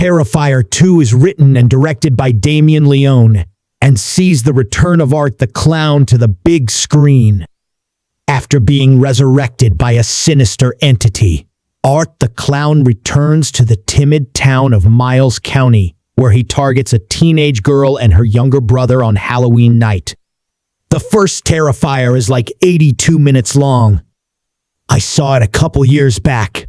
Terrifier 2 is written and directed by Damien Leone and sees the return of Art the Clown to the big screen. After being resurrected by a sinister entity, Art the Clown returns to the timid town of Miles County, where he targets a teenage girl and her younger brother on Halloween night. The first Terrifier is like 82 minutes long. I saw it a couple years back.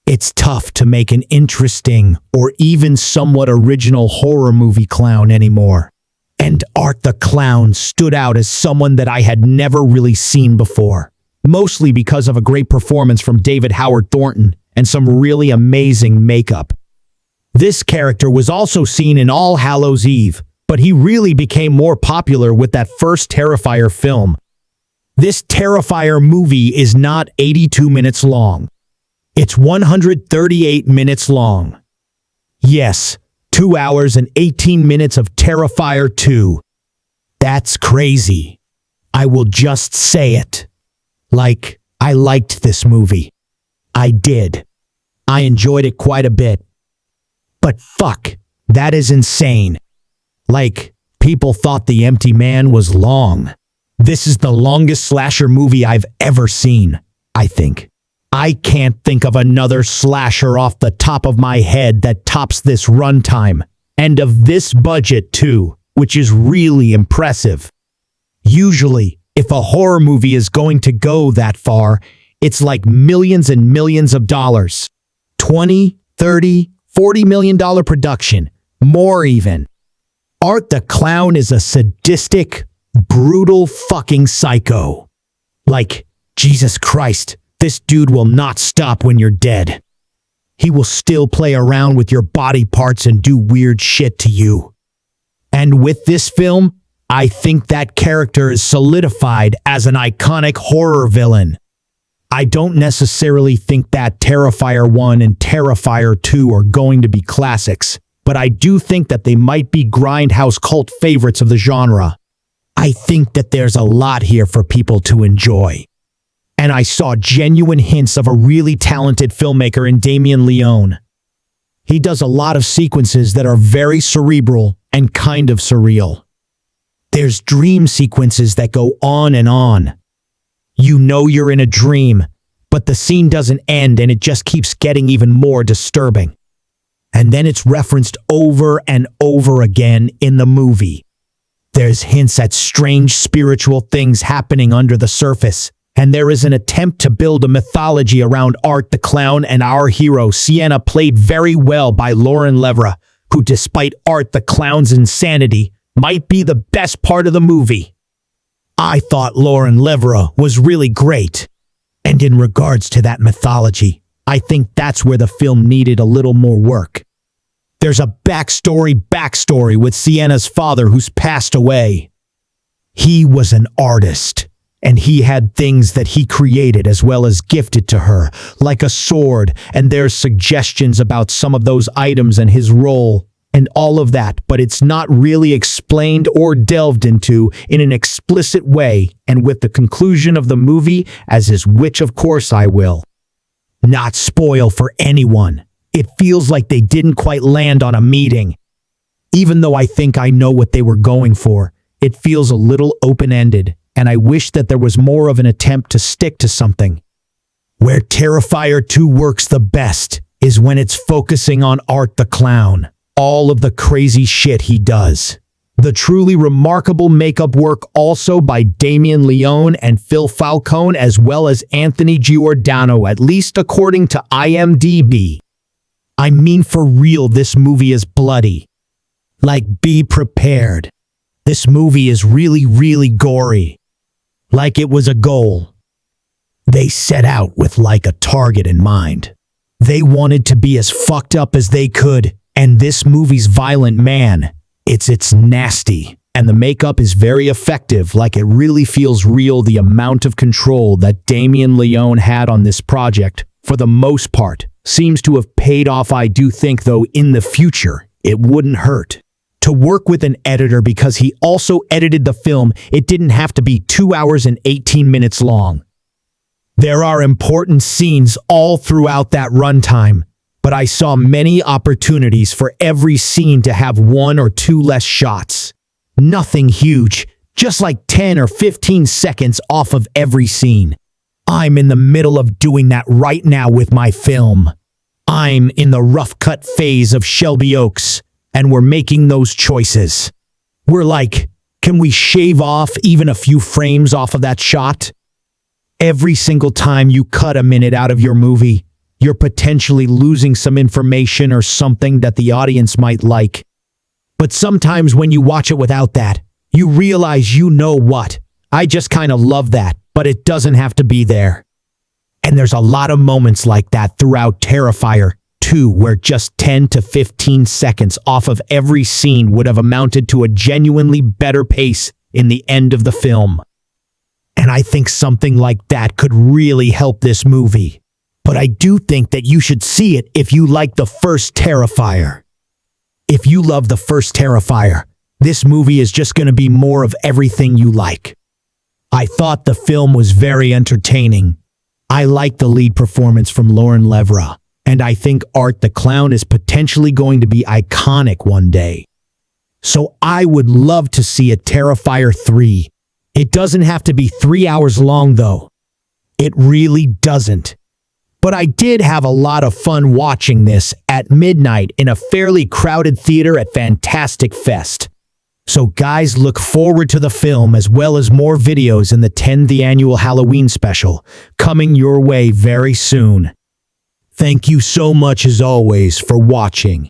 It's tough to make an interesting or even somewhat original horror movie clown anymore. And Art the Clown stood out as someone that I had never really seen before, mostly because of a great performance from David Howard Thornton and some really amazing makeup. This character was also seen in All Hallows Eve, but he really became more popular with that first Terrifier film. This Terrifier movie is not 82 minutes long. It's 138 minutes long. Yes, 2 hours and 18 minutes of Terrifier 2. That's crazy. I will just say it. Like, I liked this movie. I did. I enjoyed it quite a bit. But fuck, that is insane. Like, people thought The Empty Man was long. This is the longest slasher movie I've ever seen, I think. I can't think of another slasher off the top of my head that tops this runtime, and of this budget too, which is really impressive. Usually, if a horror movie is going to go that far, it's like millions and millions of dollars. 20, 30, $40 million production, more even. Art the Clown is a sadistic, brutal fucking psycho. Like, Jesus Christ. This dude will not stop when you're dead. He will still play around with your body parts and do weird shit to you. And with this film, I think that character is solidified as an iconic horror villain. I don't necessarily think that Terrifier 1 and Terrifier 2 are going to be classics, but I do think that they might be grindhouse cult favorites of the genre. I think that there's a lot here for people to enjoy. And I saw genuine hints of a really talented filmmaker in Damien Leone. He does a lot of sequences that are very cerebral and kind of surreal. There's dream sequences that go on and on. You know you're in a dream, but the scene doesn't end and it just keeps getting even more disturbing. And then it's referenced over and over again in the movie. There's hints at strange spiritual things happening under the surface. And there is an attempt to build a mythology around Art the Clown and our hero, Sienna, played very well by Lauren Levra, who, despite Art the Clown's insanity, might be the best part of the movie. I thought Lauren Levra was really great. And in regards to that mythology, I think that's where the film needed a little more work. There's a backstory with Sienna's father who's passed away. He was an artist. And he had things that he created as well as gifted to her, like a sword, and there's suggestions about some of those items and his role, and all of that, but it's not really explained or delved into in an explicit way, and with the conclusion of the movie as is, which of course I will not spoil for anyone. It feels like they didn't quite land on a meeting. Even though I think I know what they were going for, it feels a little open-ended. And I wish that there was more of an attempt to stick to something. Where Terrifier 2 works the best is when it's focusing on Art the Clown, all of the crazy shit he does. The truly remarkable makeup work also by Damien Leone and Phil Falcone, as well as Anthony Giordano, at least according to IMDb. I mean, for real, this movie is bloody. Like, be prepared. This movie is really, really gory. Like it was a goal. They set out with like a target in mind. They wanted to be as fucked up as they could, and this movie's violent, man. It's nasty, and the makeup is very effective, like it really feels real. The amount of control that Damien Leone had on this project, for the most part, seems to have paid off. I do think, though, in the future, it wouldn't hurt to work with an editor, because he also edited the film. It didn't have to be 2 hours and 18 minutes long. There are important scenes all throughout that runtime, but I saw many opportunities for every scene to have 1 or 2 less shots. Nothing huge, just like 10 or 15 seconds off of every scene. I'm in the middle of doing that right now with my film. I'm in the rough cut phase of Shelby Oaks, and we're making those choices. We're like, can we shave off even a few frames off of that shot? Every single time you cut a minute out of your movie, you're potentially losing some information or something that the audience might like. But sometimes when you watch it without that, you realize you know what. I just kind of love that, but it doesn't have to be there. And there's a lot of moments like that throughout Terrifier 2, where just 10 to 15 seconds off of every scene would have amounted to a genuinely better pace in the end of the film. And I think something like that could really help this movie. But I do think that you should see it if you like the first Terrifier. If you love the first Terrifier, this movie is just going to be more of everything you like. I thought the film was very entertaining. I like the lead performance from Lauren Levra, and I think Art the Clown is potentially going to be iconic one day. So I would love to see a Terrifier 3. It doesn't have to be 3 hours long though. It really doesn't. But I did have a lot of fun watching this at midnight in a fairly crowded theater at Fantastic Fest. So guys, look forward to the film as well as more videos in the 10th annual Halloween special coming your way very soon. Thank you so much as always for watching.